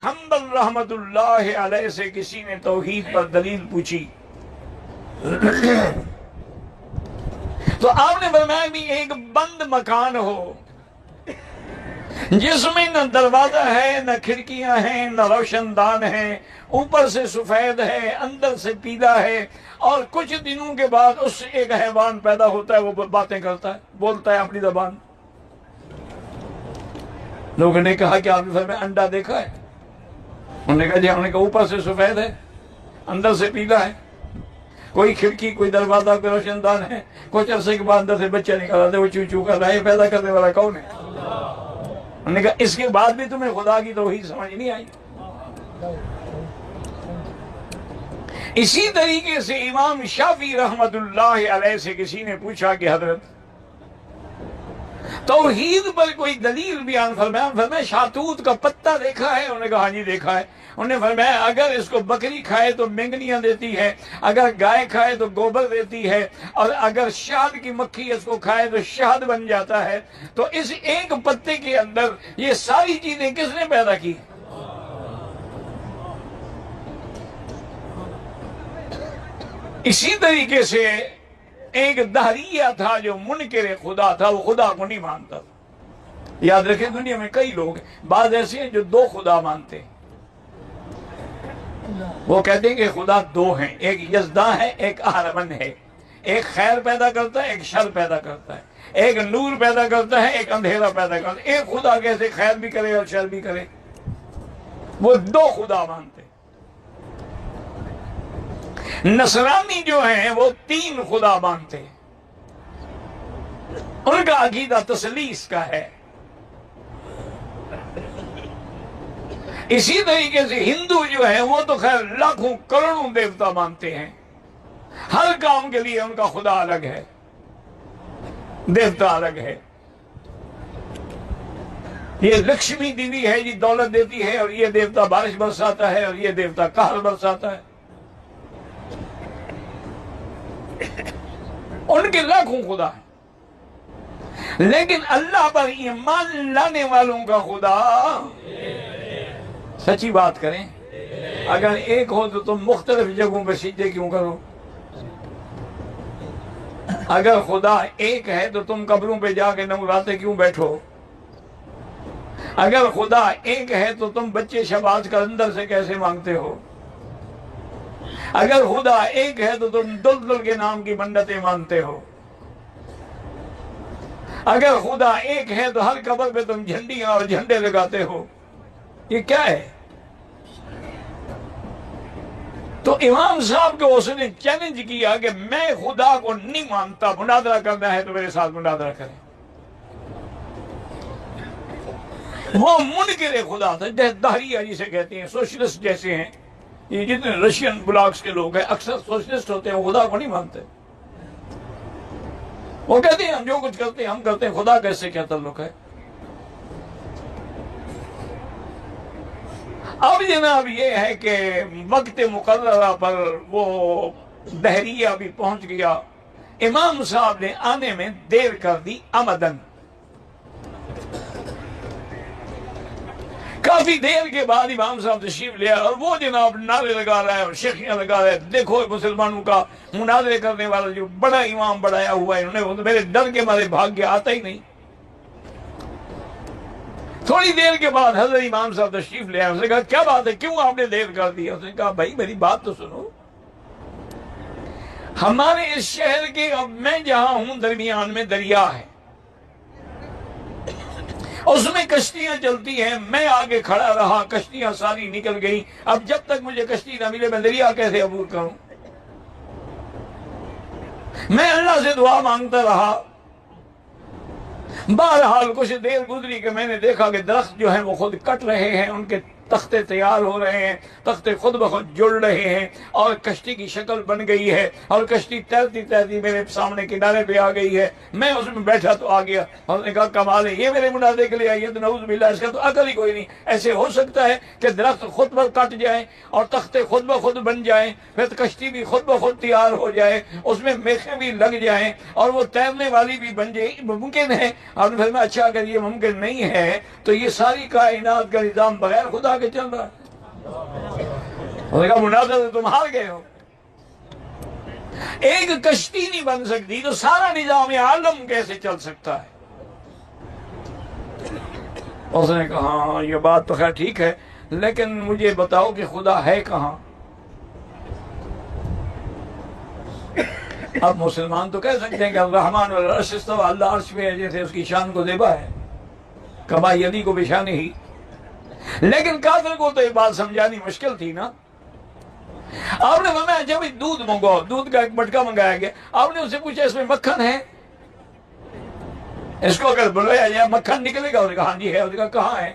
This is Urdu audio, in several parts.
حنبل رحمت اللہ علیہ سے کسی نے توحید پر دلیل پوچھی تو آپ نے فرمایا بھی ایک بند مکان ہو جس میں نہ دروازہ ہے نہ کھڑکیاں ہیں نہ روشن دان ہیں، اوپر سے سفید ہے اندر سے پیلا ہے، اور کچھ دنوں کے بعد اس سے ایک حیوان پیدا ہوتا ہے، وہ باتیں کرتا ہے، بولتا ہے اپنی زبان۔ لوگوں نے کہا کہ آپ نے فرمایا انڈا دیکھا ہے؟ انہوں نے کہا جی، ہم نے کہا اوپر سے سفید ہے اندر سے پیلا ہے، کوئی کھڑکی کوئی دروازہ کوئی روشن دان ہے، کچھ عرصے کے بعد اندر سے بچہ نکل آتا ہے، وہ چو چو کر رہا ہے، پیدا کرنے والا کون ہے؟ انہوں نے کہا اس کے بعد بھی تمہیں خدا کی توحید سمجھ نہیں آئی؟ اسی طریقے سے امام شافعی رحمت اللہ علیہ سے کسی نے پوچھا کہ حضرت توحید پر کوئی دلیل بیان فرمایا۔ فرمایا شاہتوت کا پتہ دیکھا ہے؟ انہوں نے کہا ہاں جی دیکھا ہے۔ انہوں نے فرمایا اگر اس کو بکری کھائے تو مینگنیاں دیتی ہے، اگر گائے کھائے تو گوبر دیتی ہے، اور اگر شہد کی مکھی اس کو کھائے تو شہد بن جاتا ہے، تو اس ایک پتے کے اندر یہ ساری چیزیں کس نے پیدا کی؟ اسی طریقے سے ایک دہریہ تھا جو منکر خدا تھا، وہ خدا کو نہیں مانتا تھا۔ یاد رکھیں دنیا میں کئی لوگ ہیں، بعض ایسے ہیں جو دو خدا مانتے ہیں، وہ کہتے ہیں کہ خدا دو ہیں، ایک یزداں ہے ایک اہرمن ہے، ایک خیر پیدا کرتا ہے ایک شر پیدا کرتا ہے، ایک نور پیدا کرتا ہے ایک اندھیرا پیدا کرتا ہے۔ ایک خدا کیسے خیر بھی کرے اور شر بھی کرے؟ وہ دو خدا مانتے ہیں۔ نصرانی جو ہیں وہ تین خدا مانتے ہیں، ان کا عقیدہ تثلیث کا ہے۔ اسی طریقے سے ہندو جو ہیں وہ تو خیر لاکھوں کروڑوں دیوتا مانتے ہیں، ہر کام کے لیے ان کا خدا الگ ہے، دیوتا الگ ہے۔ یہ لکشمی دیوی ہے جی دولت دیتی ہے، اور یہ دیوتا بارش برساتا ہے، اور یہ دیوتا قہر برساتا ہے۔ ان کے لاکھوں خدا ہیں، لیکن اللہ پر ایمان لانے والوں کا خدا، سچی بات کریں، اگر ایک ہو تو تم مختلف جگہوں پہ سجدے کیوں کرو؟ اگر خدا ایک ہے تو تم قبروں پہ جا کے نمراتے کیوں بیٹھو؟ اگر خدا ایک ہے تو تم بچے شباز کا اندر سے کیسے مانگتے ہو؟ اگر خدا ایک ہے تو تم دلدل کے نام کی منتیں مانتے ہو؟ اگر خدا ایک ہے تو ہر قبر پہ تم جھنڈیاں اور جھنڈے لگاتے ہو؟ یہ کیا ہے؟ تو امام صاحب کو اس نے چیلنج کیا کہ میں خدا کو نہیں مانتا، مناظرہ کرنا ہے تو میرے ساتھ مناظرہ کریں۔ وہ منکر خدا تھا، دہریہ جسے کہتے ہیں، سوشلسٹ جیسے ہیں، یہ جتنے رشین بلاکس کے لوگ ہیں اکثر سوشلسٹ ہوتے ہیں، وہ خدا کو نہیں مانتے۔ وہ کہتے ہیں ہم جو کچھ کرتے ہیں ہم کرتے ہیں، خدا کیسے کیا تعلق ہے؟ اب جناب یہ ہے کہ وقت مقررہ پر وہ دہریہ بھی پہنچ گیا، امام صاحب نے آنے میں دیر کر دی عمدن۔ کافی دیر کے بعد امام صاحب تشریف لے آئے، اور وہ جناب نعرے لگا رہا ہے اور شیخیاں لگا رہا ہے، دیکھو مسلمانوں کا مناظرے کرنے والا جو بڑا امام بڑھایا ہوا ہے، انہوں نے میرے ڈر کے مارے بھاگ گیا، آتا ہی نہیں۔ تھوڑی دیر کے بعد حضرت امام صاحب تشریف لے آئے، اس نے کہا کیا بات ہے، کیوں آپ نے دیر کر دی؟ اس نے کہا بھائی میری بات تو سنو، ہمارے اس شہر کے، اب میں جہاں ہوں درمیان میں دریا ہے، اس میں کشتیاں چلتی ہیں، میں آگے کھڑا رہا، کشتیاں ساری نکل گئی، اب جب تک مجھے کشتی نہ ملے میں دریا کیسے عبور کروں؟ میں اللہ سے دعا مانگتا رہا، بہرحال کچھ دیر گزری کہ میں نے دیکھا کہ درخت جو ہیں وہ خود کٹ رہے ہیں، ان کے تختے تیار ہو رہے ہیں، تختے خود بخود جڑ رہے ہیں، اور کشتی کی شکل بن گئی ہے، اور کشتی تیرتی تیرتی میرے سامنے کنارے پہ آ گئی ہے۔ میں اس میں بیٹھا تو آ گیا، اور نے کہا کمال ہے، یہ میرے مناظرے کے لیے آئی ہے تو نعوذ باللہ، اس کا تو عقل ہی کوئی نہیں۔ ایسے ہو سکتا ہے کہ درخت خود بخود کٹ جائیں اور تختے خود بخود بن جائیں، پھر کشتی بھی خود بخود تیار ہو جائے، اس میں میخیں بھی لگ جائیں اور وہ تیرنے والی بھی بن جائے؟ ممکن ہے؟ آپ نے فرمایا اچھا اگر یہ ممکن نہیں ہے تو یہ ساری کائنات کا نظام بغیر خدا بچا کے چل رہا ہے۔ انہوں نے کہا مناظر تم ہار گئے ہو، ایک کشتی نہیں بن سکتی تو سارا نظام عالم کیسے چل سکتا ہے؟ اس نے کہا ہاں یہ بات تو خیر ٹھیک ہے، لیکن مجھے بتاؤ کہ خدا ہے کہاں؟ اب مسلمان تو کہہ سکتے ہیں کہ الرحمن والعرش استوى، اللہ عرش پہ ہے، جیسے اس کی شان کو زیبا ہے، کما یلی کو بشان ہی۔ لیکن کافر کو تو یہ بات سمجھانی مشکل تھی نا۔ آپ نے فرمایا جب دودھ منگواؤ، دودھ کا ایک مٹکا منگایا گیا، آپ نے اس سے پوچھا اس میں مکھن ہے؟ اس کو اگر بلایا جائے مکھن نکلے گا؟ اس نے کہا ہاں جی ہے۔ اس نے کہا کہاں ہے؟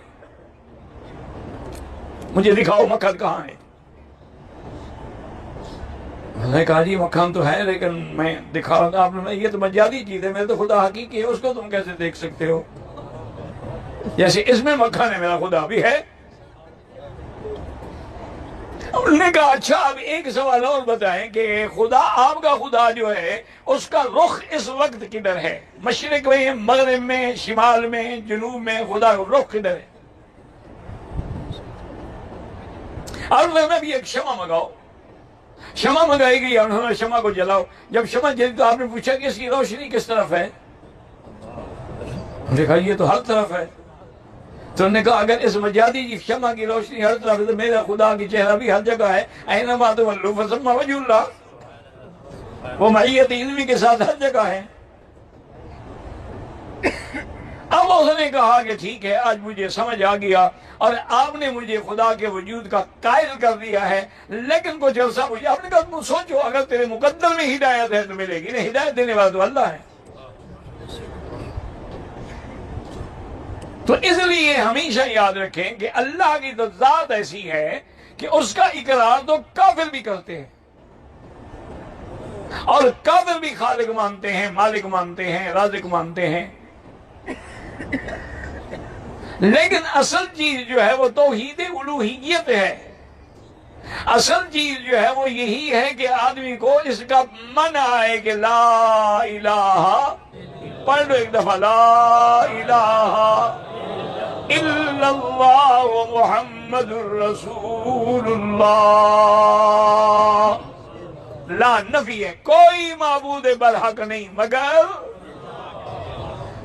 مجھے دکھاؤ مکھن کہاں ہے۔ انہوں نے کہا جی مکھن تو ہے لیکن میں دکھا رہا تھا۔ آپ نے یہ تو مجازی چیز ہے، میرے تو خدا حقیقی ہے، اس کو تم کیسے دیکھ سکتے ہو؟ جیسے اس میں مکھن ہے، میرا خدا بھی ہے۔ انہوں نے کہا اچھا اب ایک سوال اور بتائیں کہ خدا، آپ کا خدا جو ہے اس کا رخ اس وقت کدھر ہے؟ مشرق میں، مغرب میں، شمال میں، جنوب میں، خدا کا رخ کدھر ہے؟ اور میں بھی ایک شمع منگاؤ۔ شمع منگائی گئی، انہوں نے شمع کو جلاؤ۔ جب شمع جلی تو آپ نے پوچھا کہ اس کی روشنی کس طرف ہے؟ انہوں نے کہا یہ تو ہر طرف ہے۔ تو انہوں نے کہا اگر اس مجازی شمع کی روشنی ہر طرف ہے تو میرا خدا کی چہرہ بھی ہر جگہ ہے، اینما تولوا فثم وجہ اللہ، وہ معیت علمی کے ساتھ ہر جگہ ہے۔ اب اس نے کہا کہ ٹھیک ہے آج مجھے سمجھ آ گیا اور آپ نے مجھے خدا کے وجود کا قائل کر دیا ہے، لیکن کچھ عرصہ مجھے آپ نے کہا تم سوچو اگر تیرے مقدر میں ہدایت ہے تو ملے گی، نہیں ہدایت دینے والا تو اللہ ہے۔ تو اس لیے ہمیشہ یاد رکھیں کہ اللہ کی تو ذات ایسی ہے کہ اس کا اقرار تو کافر بھی کرتے ہیں، اور کافر بھی خالق مانتے ہیں، مالک مانتے ہیں، رازق مانتے ہیں۔ لیکن اصل چیز جو ہے وہ توحید الوہیت ہے۔ اصل چیز جو ہے وہ یہی ہے کہ آدمی کو اس کا منع ہے کہ لا الہ، پڑھ لو ایک دفعہ، لا الہ الا اللہ محمد الرسول اللہ۔ لا نفی ہے، کوئی معبود برحق نہیں مگر،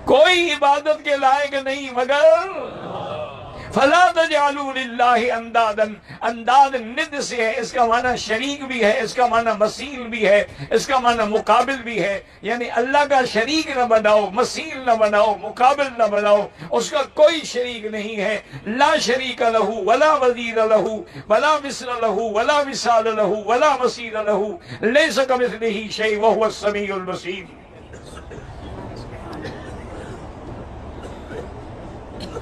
کوئی عبادت کے لائق نہیں مگر، فلا تجعلوا للہ اندادا، انداد ند سے ہے، اس کا معنی شریک بھی ہے، اس کا معنی مثیل بھی ہے، اس کا معنی مقابل بھی ہے، یعنی اللہ کا شریک نہ بناؤ، مثیل نہ بناؤ، مقابل نہ بناؤ، اس کا کوئی شریک نہیں ہے۔ لا شریک لہ ولا وزیر لہ ولا مثل لہ ولا مثال لہ ولا مثیل لہ، لیس کمثلہ شیء وہو السمیع البصیر۔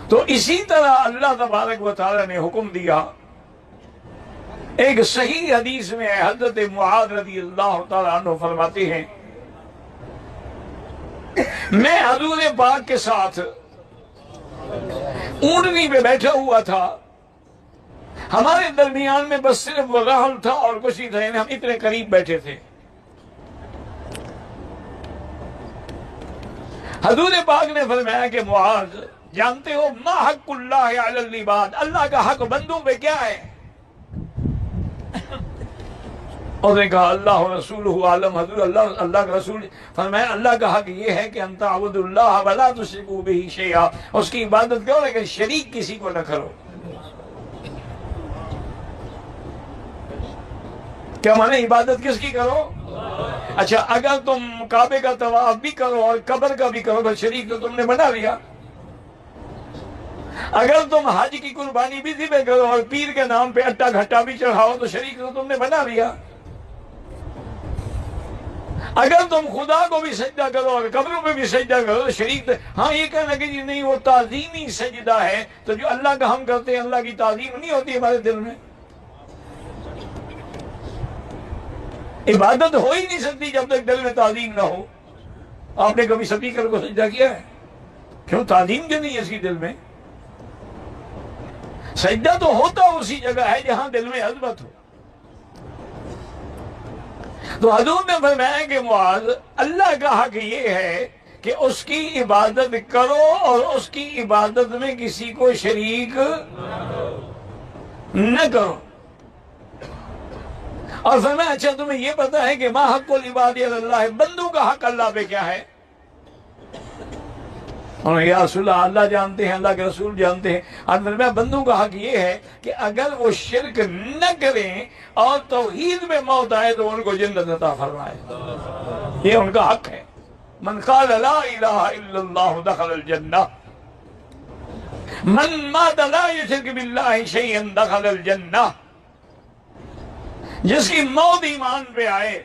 تو اسی طرح اللہ تبارک و تعالی نے حکم دیا، ایک صحیح حدیث میں حضرت معاذ رضی اللہ تعالیٰ عنہ فرماتے ہیں میں حضور پاک کے ساتھ اونٹنی پہ بیٹھا ہوا تھا، ہمارے درمیان میں بس صرف وہ رحل تھا اور کچھ نہیں تھا، یعنی ہم اتنے قریب بیٹھے تھے۔ حضور پاک نے فرمایا کہ معاذ جانتے ہو ما حق اللہ علی العباد، اللہ کا حق بندوں پہ کیا ہے؟ اور نے کہا اللہ رسولہ عالم، حضور اللہ کا رسول فرمایا اللہ کا حق یہ ہے کہ ان تعبدوا اللہ ولا تشرکوا بہ شیئا، اس کی عبادت کرو لیکن شریک کسی کو نہ کرو۔ کیا معنی عبادت کس کی کرو؟ اچھا اگر تم کعبے کا طواف بھی کرو اور قبر کا بھی کرو تو شریک تو تم نے بنا لیا۔ اگر تم حج کی قربانی بھی ذبح کرو اور پیر کے نام پہ اٹا گھٹا بھی چڑھاؤ تو شریک تو تم نے بنا لیا۔ اگر تم خدا کو بھی سجدہ کرو اور قبروں پہ بھی سجدہ کرو تو شریک تو، ہاں یہ کہنا کہ جی نہیں وہ تعظیمی سجدہ ہے، تو جو اللہ کا ہم کرتے ہیں اللہ کی تعظیم نہیں ہوتی ہمارے دل میں؟ عبادت ہو ہی نہیں سکتی جب تک دل میں تعظیم نہ ہو۔ آپ نے کبھی سپیکر کو سجدہ کیا ہے؟ کیوں؟ تعظیم کیوں نہیں ہے اس کی دل میں؟ سجدہ تو ہوتا اسی جگہ ہے جہاں دل میں عظمت ہو۔ تو حضور نے فرمایا کہ معاذ اللہ کا حق یہ ہے کہ اس کی عبادت کرو اور اس کی عبادت میں کسی کو شریک، نہ کرو. اور فرمایا اچھا تمہیں یہ پتا ہے کہ ما حق العباد علی اللہ، بندوں کا حق اللہ پہ کیا ہے؟ اور یا رسول اللہ، اللہ جانتے ہیں، اللہ کے رسول جانتے ہیں. اور فرمایا بندوں کا حق یہ ہے کہ اگر وہ شرک نہ کریں اور توحید میں موت آئے تو ان کو جنت عطا فرمائے. یہ ان کا حق ہے. من قال لا الہ الا اللہ دخل الجنہ، من مات لا یشرک باللہ شیئا دخل الجنہ. جس کی موت ایمان پہ آئے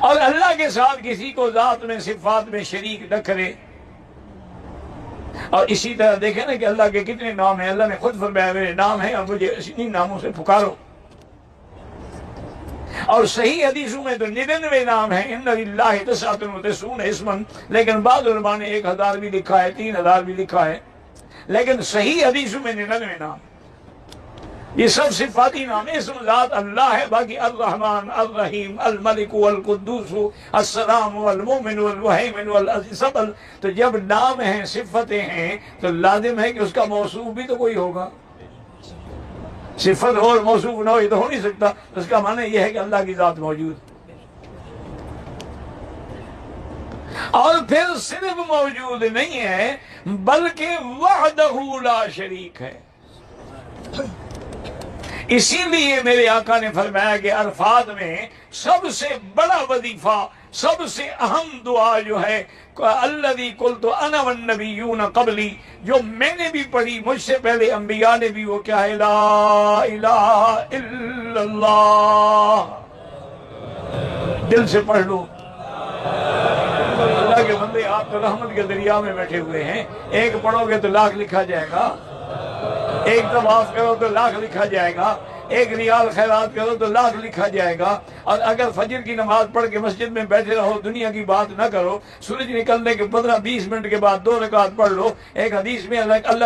اور اللہ کے ساتھ کسی کو ذات میں صفات میں شریک نہ کرے. اور اسی طرح دیکھیں نا کہ اللہ کے کتنے نام ہیں. اللہ نے خود فرمایا میرے نام ہیں اور مجھے انہی ناموں سے پکارو. اور صحیح حدیثوں میں تو 99 نام ہیں. ان للہ 99 اسما، لیکن بعض علماء نے 1000 بھی لکھا ہے، 3000 بھی لکھا ہے، لیکن صحیح حدیثوں میں 99 نام. یہ سب صفاتی نام. اسم ذات اللہ ہے، باقی الرحمن، الرحیم، الملک، والقدوس، السلام، والمومن، والمہیمن، والعزیز. تو جب نام ہیں، صفتیں ہیں، تو لازم ہے کہ اس کا موصوف بھی تو کوئی ہوگا. صفت ہو اور موصوف نہ ہو یہ تو ہو نہیں سکتا. اس کا معنی یہ ہے کہ اللہ کی ذات موجود. اور پھر صرف موجود نہیں ہے بلکہ وحدہ لا شریک ہے. اسی لیے میرے آقا نے فرمایا کہ عرفات میں سب سے بڑا وظیفہ، سب سے اہم دعا جو ہے الذی قلت انا والنبیون قبلی، جو میں نے بھی پڑھی، مجھ سے پہلے انبیاء نے بھی، وہ کیا ہے؟ لا الہ الا اللہ. دل سے پڑھ لو. اللہ کے بندے، آپ تو رحمت کے دریا میں بیٹھے ہوئے ہیں. ایک پڑھو گے تو 1,00,000 لکھا جائے گا، ایک طواف کرو تو 1,00,000 لکھا جائے گا، ایک ریال خیرات کرو تو 1,00,000 لکھا جائے گا. اور اگر فجر کی نماز پڑھ کے مسجد میں بیٹھے رہو، دنیا کی بات نہ کرو، سورج نکلنے کے 15-20 منٹ کے بعد 2 رکعت پڑھ لو. ایک حدیث میں اللہ